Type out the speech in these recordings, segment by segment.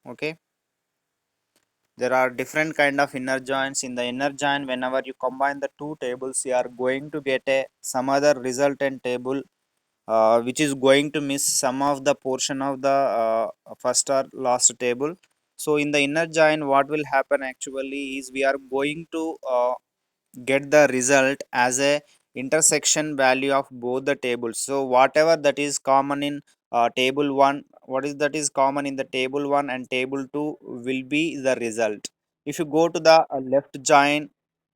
Okay, there are different kind of inner joins. In the inner join, whenever you combine the two tables, you are going to get a some other resultant table, which is going to miss some of the portion of the first or last table. So in the inner join, what will happen actually is we are going to get the result as a intersection value of both the tables. So whatever that is common in table 1, what is that is common in the table 1 and table 2 will be the result. If you go to the left join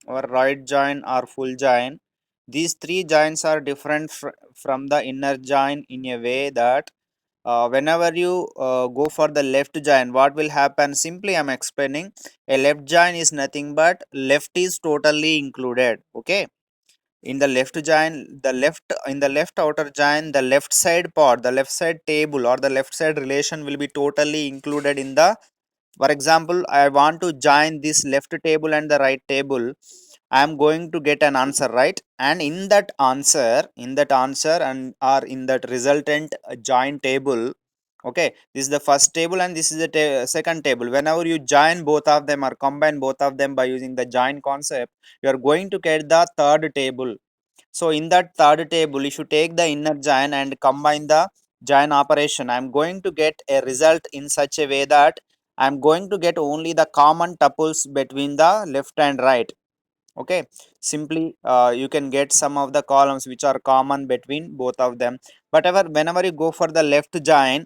or right join or full join, these three joins are different from the inner join in a way that whenever you go for the left join, what will happen? Simply I'm explaining, a left join is nothing but left is totally included. Okay, in the left join, the left in the left outer join, the left side part, the left side table or the left side relation will be totally included in the, for example, I want to join this left table and the right table. I am going to get an answer, right? And in that answer and or in that resultant join table, okay, this is the first table and this is the second table. Whenever you join both of them or combine both of them by using the join concept, you are going to get the third table. So in that third table, if you take the inner join and combine the join operation, I'm going to get a result in such a way that I'm going to get only the common tuples between the left and right. Okay, simply you can get some of the columns which are common between both of them. But whenever you go for the left join,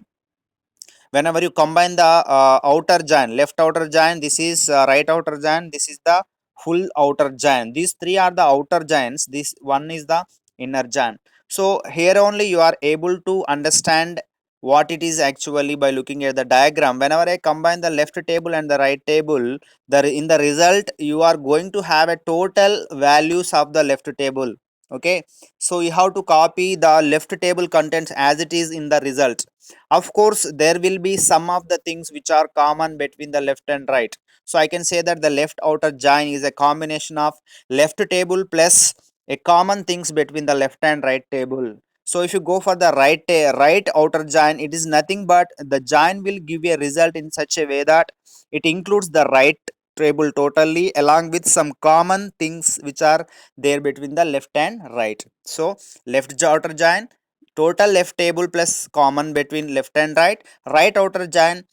whenever you combine the outer join, left outer join, this is right outer join, this is the full outer join. These three are the outer joins, this one is the inner join. So here only you are able to understand what it is actually by looking at the diagram. Whenever I combine the left table and the right table, in the result you are going to have a total values of the left table. Okay, so you have to copy the left table contents as it is in the result. Of course, there will be some of the things which are common between the left and right. So I can say that the left outer join is a combination of left table plus a common things between the left and right table. So if you go for the right outer join, it is nothing but the join will give a result in such a way that it includes the right table totally along with some common things which are there between the left and right. So left outer join, total left table plus common between left and right. Right outer join,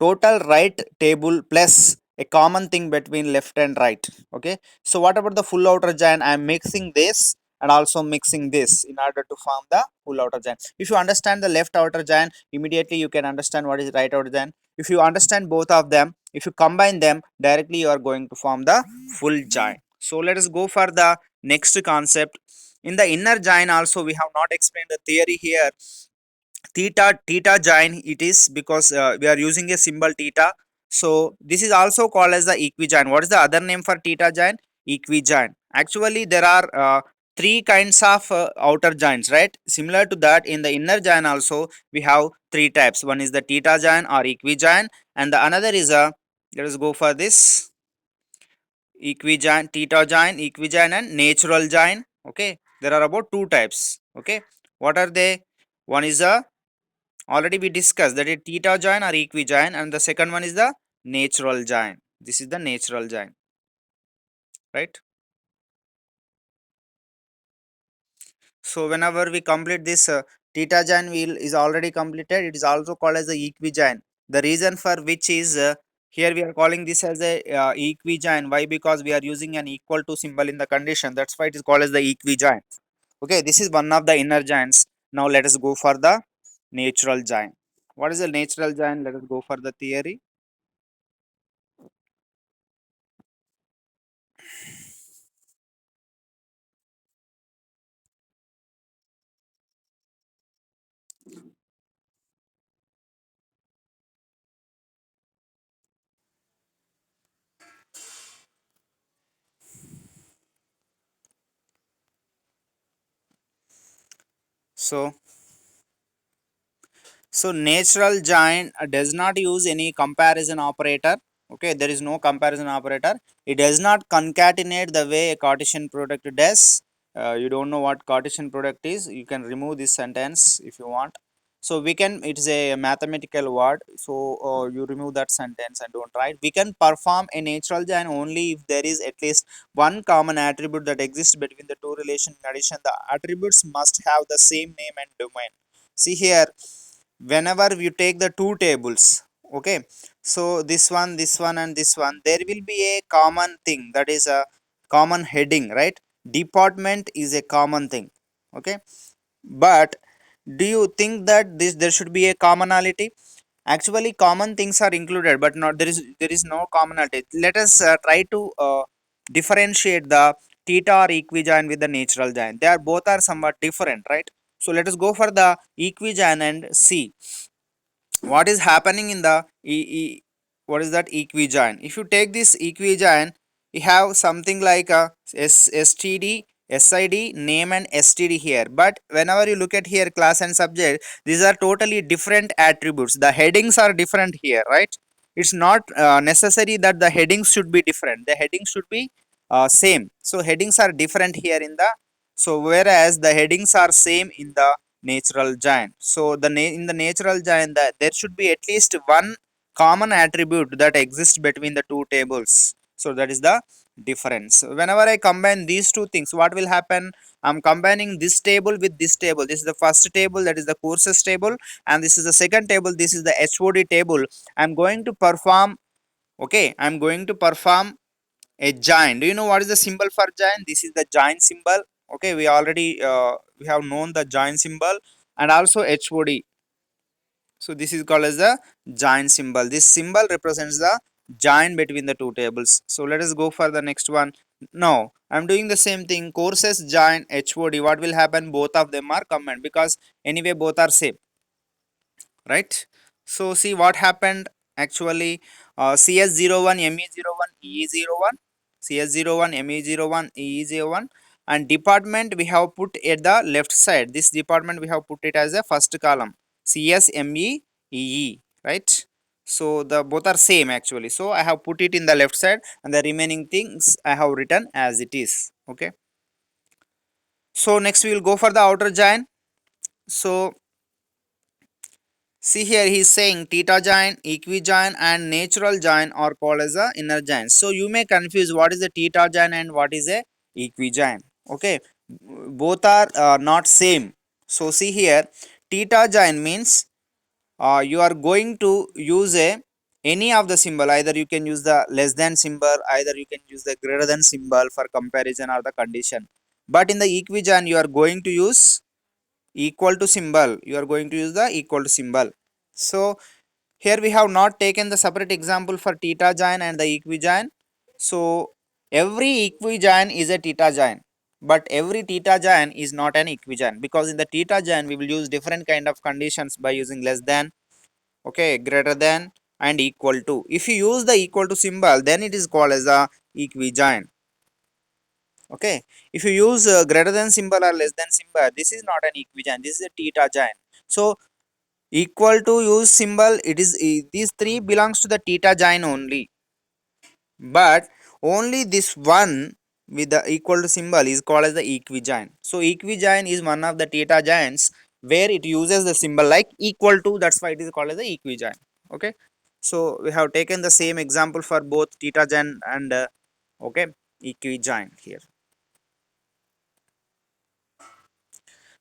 total right table plus a common thing between left and right. Okay, so what about the full outer join? I am mixing this and also mixing this in order to form the full outer join. If you understand the left outer join, immediately you can understand what is right outer join. If you understand both of them, if you combine them directly, you are going to form the full join. So let us go for the next concept. In the inner join also, we have not explained the theory here. Theta join it is because we are using a symbol theta. So this is also called as the equijoin. What is the other name for theta join? Equijoin. Actually there are three kinds of outer joins, right? Similar to that, in the inner join also we have three types. One is the theta join or equijoin, and the another is a, let us go for this, equijoin, theta join, equijoin and natural join. Okay, there are about two types. Okay, what are they? One is a, already we discussed that it theta join or equijoin, and the second one is the natural join. This is the natural join, right? So whenever we complete this theta join wheel is already completed, it is also called as the equijoin. The reason for which is here we are calling this as a equijoin. Why? Because we are using an equal to symbol in the condition. That's why it is called as the equijoin. Okay, this is one of the inner joins. Now let us go for the natural join. What is the natural join? Let us go for the theory. So natural join does not use any comparison operator. Okay, there is no comparison operator. It does not concatenate the way a Cartesian product does. You don't know what Cartesian product is, you can remove this sentence if you want. So we can, it is a mathematical word, so you remove that sentence and don't write. We can perform a natural join only if there is at least one common attribute that exists between the two relation. In addition, the attributes must have the same name and domain. See here, whenever you take the two tables, okay, so this one and this one, there will be a common thing, that is a common heading, right? Department is a common thing, okay. But do you think that this there should be a commonality? Actually common things are included, but not, there is no commonality. Let us try to differentiate the theta or equijoin with the natural join. They are both are somewhat different, right? So let us go for the equijoin and see what is happening in the what is that equijoin. If you take this equijoin, you have something like a std sid name and std here, but whenever you look at here class and subject, these are totally different attributes. The headings are different here, right? It's not necessary that the headings should be different, the headings should be same. So headings are different here in the, so whereas the headings are same in the natural giant. So in the natural giant, there should be at least one common attribute that exists between the two tables. So that is the difference. Whenever I combine these two things, what will happen? I'm combining this table with this table. This is the first table, that is the courses table, and this is the second table, this is the HOD table. I'm going to perform, okay, I'm going to perform a giant. Do you know what is the symbol for giant? This is the giant symbol. Okay, we already we have known the giant symbol, and also HOD. So this is called as the giant symbol. This symbol represents the giant between the two tables. So let us go for the next one. Now I'm doing the same thing. Courses giant HOD. What will happen? Both of them are combined because anyway both are same, right? So see what happened actually. CS01 ME01 EE01, CS01 ME01 EE01, and department we have put at the left side. This department we have put it as a first column, CSME EE, right? So the both are same actually, so I have put it in the left side, and the remaining things I have written as it is, okay. So next we will go for the outer join. So see here, he is saying theta join, equijoin, and natural join are called as the inner join. So you may confuse what is the theta join and what is a equijoin. Okay, both are not same. So see here, theta join means you are going to use a any of the symbol. Either you can use the less than symbol, either you can use the greater than symbol for comparison or the condition. But in the equijoin, you are going to use equal to symbol. You are going to use the equal to symbol. So here we have not taken the separate example for theta join and the equijoin. So every equijoin is a theta join, but every theta join is not an equijoin, because in the theta join we will use different kind of conditions by using less than, okay, greater than, and equal to. If you use the equal to symbol, then it is called as a equijoin. Okay, if you use greater than symbol or less than symbol, this is not an equijoin, this is a theta join. So equal to use symbol, it is these three belongs to the theta join only, but only this one with the equal to symbol is called as the equijoin. So equijoin is one of the theta joins where it uses the symbol like equal to, that's why it is called as the equijoin. Okay, so we have taken the same example for both theta join and okay, equijoin here.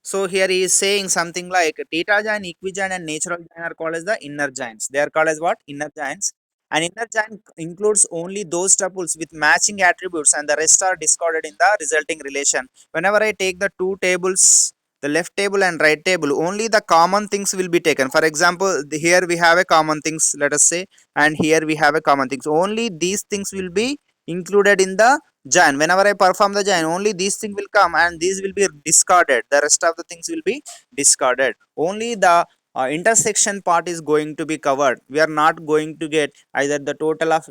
So here he is saying something like theta join, equijoin, and natural join are called as the inner joins. They are called as what? Inner joins. An inner join includes only those tuples with matching attributes, and the rest are discarded in the resulting relation. Whenever I take the two tables, the left table and right table, only the common things will be taken. For example, here we have a common things, let us say, and here we have a common things. Only these things will be included in the join. Whenever I perform the join, only these things will come and these will be discarded. The rest of the things will be discarded. Only the intersection part is going to be covered. We are not going to get either the total of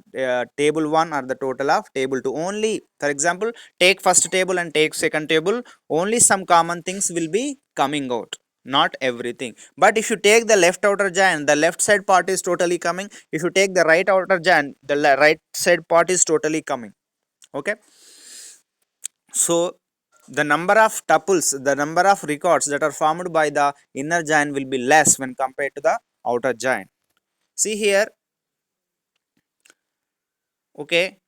table 1 or the total of table 2. Only, for example, take first table and take second table, only some common things will be coming out, not everything. But if you take the left outer join, the left side part is totally coming. If you take the right outer join, the right side part is totally coming. Okay, so the number of tuples, the number of records that are formed by the inner join will be less when compared to the outer join. See here, okay,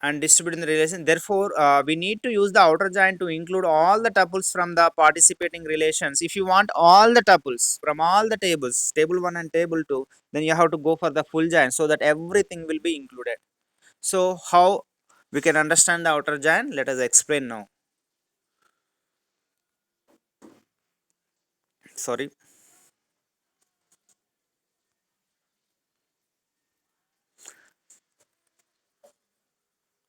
and distributing the relation. Therefore, we need to use the outer join to include all the tuples from the participating relations. If you want all the tuples from all the tables, table 1 and table 2, then you have to go for the full join so that everything will be included. So how we can understand the outer join? Let us explain now. Sorry.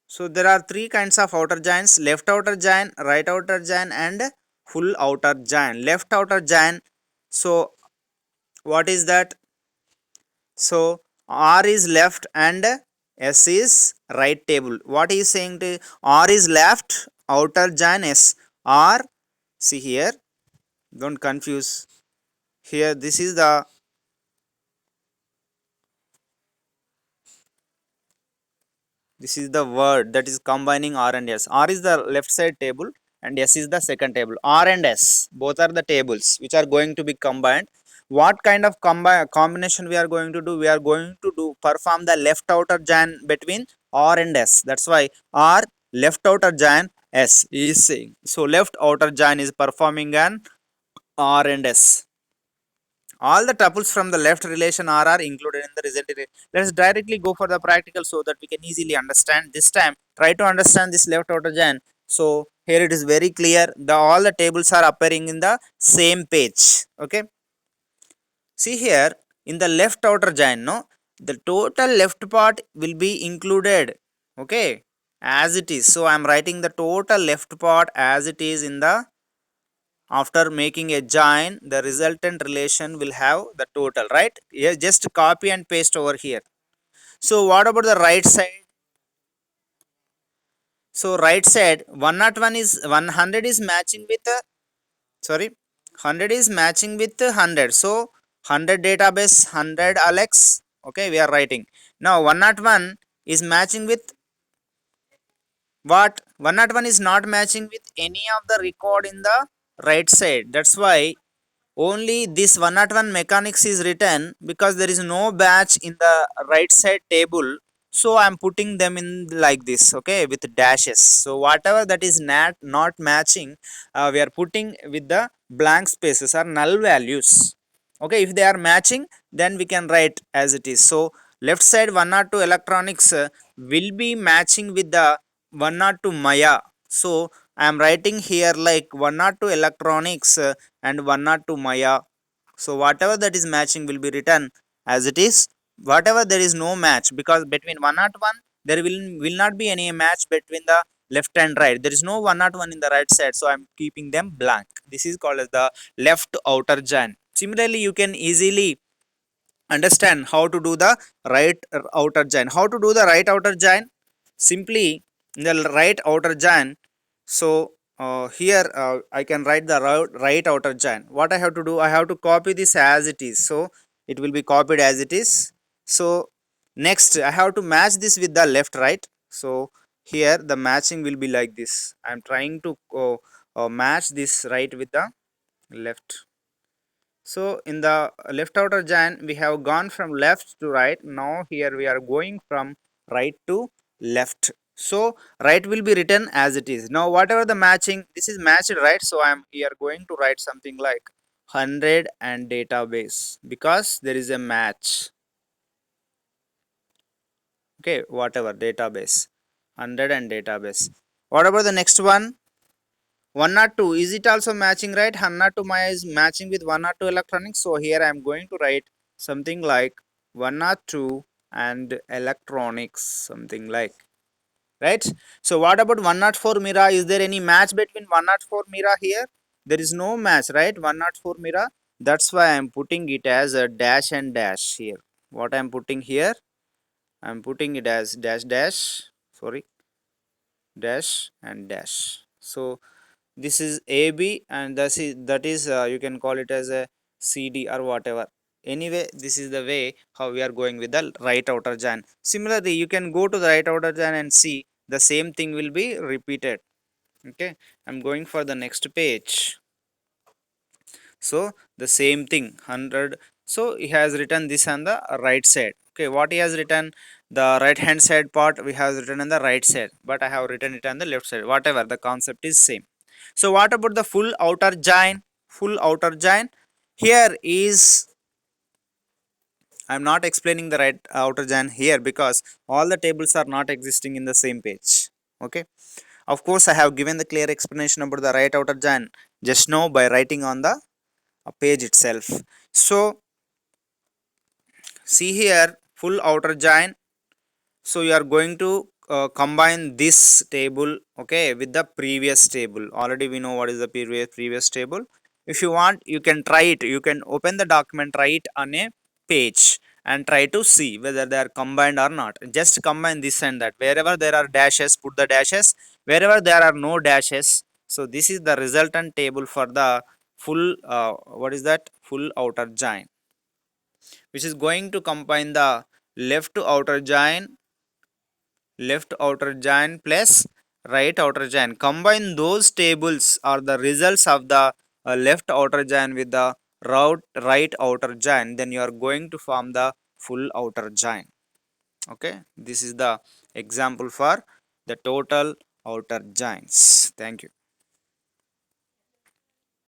So there are three kinds of outer joins: left outer join, right outer join, and full outer join. Left outer join. So what is that? So R is left and S is right table. What is saying to R is left, outer join S. R, see here, don't confuse. Here this is the word that is combining R and S. R is the left side table and S is the second table. R and S both are the tables which are going to be combined. What kind of combination we are going to do? We are going to do perform the left outer join between R and S. That's why R left outer join S is saying. So left outer join is performing an R and S. All the tuples from the left relation R are included in the resulting. Let's directly go for the practical so that we can easily understand. This time, try to understand this left outer join. So here it is very clear. The all the tables are appearing in the same page. Okay. See here in the left outer join, no, the total left part will be included. Okay, as it is. So I am writing the total left part as it is in the. After making a join, the resultant relation will have the total, right? Yeah, just copy and paste over here. So what about the right side? So right side 101 is 100 is matching with sorry, 100 is matching with 100. So 100 database 100 Alex. Okay, we are writing. Now 101 is matching with what? 101 is not matching with any of the record in the right side. That's why only this 101 mechanics is written, because there is no batch in the right side table. So I'm putting them in like this, okay, with dashes. So whatever that is not matching, we are putting with the blank spaces or null values. Okay, if they are matching, then we can write as it is. So left side 102 electronics will be matching with the 102 Maya. So I am writing here like 102 electronics and 102 Maya. So whatever that is matching will be written as it is. Whatever there is no match, because between 101 there will not be any match between the left and right. There is no 101 in the right side, so I am keeping them blank. This is called as the left outer join. Similarly, you can easily understand how to do the right outer join. How to do the right outer join? Simply in the right outer join. So here I can write the right outer join. What I have to do? I have to copy this as it is. So it will be copied as it is. So next I have to match this with the left, right? So here the matching will be like this. I am trying to match this right with the left. So in the left outer join, we have gone from left to right. Now here we are going from right to left. So right will be written as it is. Now whatever the matching, this is matched, right? So I am here going to write something like 100 and database, because there is a match. Okay, whatever database, 100 and database. What about the next one? 102, is it also matching, right? 102 Maya is matching with 102 electronics. So here I am going to write something like 102 and electronics, something like, right? So what about 104 Mira? Is there any match between 104 Mira here? There is no match, right? 104 Mira. That's why I am putting it as a dash and dash here. What I am putting here? I am putting it as dash dash. Sorry, dash and dash. So this is AB, and that is you can call it as a CD or whatever. Anyway, this is the way how we are going with the right outer join. Similarly, you can go to the right outer join and see the same thing will be repeated. Okay, I'm going for the next page. So the same thing, 100. So he has written this on the right side. Okay, what he has written, the right hand side part we have written on the right side, but I have written it on the left side. Whatever, the concept is same. So what about the full outer join? Full outer join here is, I'm not explaining the right outer join here because all the tables are not existing in the same page. Okay, of course I have given the clear explanation about the right outer join just now by writing on the page itself. So see here, full outer join. So you are going to combine this table, okay, with the previous table. Already we know what is the previous table. If you want, you can try it. You can open the document, try it on a page, and try to see whether they are combined or not. Just combine this and that. Wherever there are dashes, put the dashes. Wherever there are no dashes, so this is the resultant table for the full what is that, full outer join, which is going to combine the left outer join plus right outer join. Combine those tables or the results of the left outer join with the right outer join, then you are going to form the full outer join. Okay, this is the example for the total outer joins. Thank you.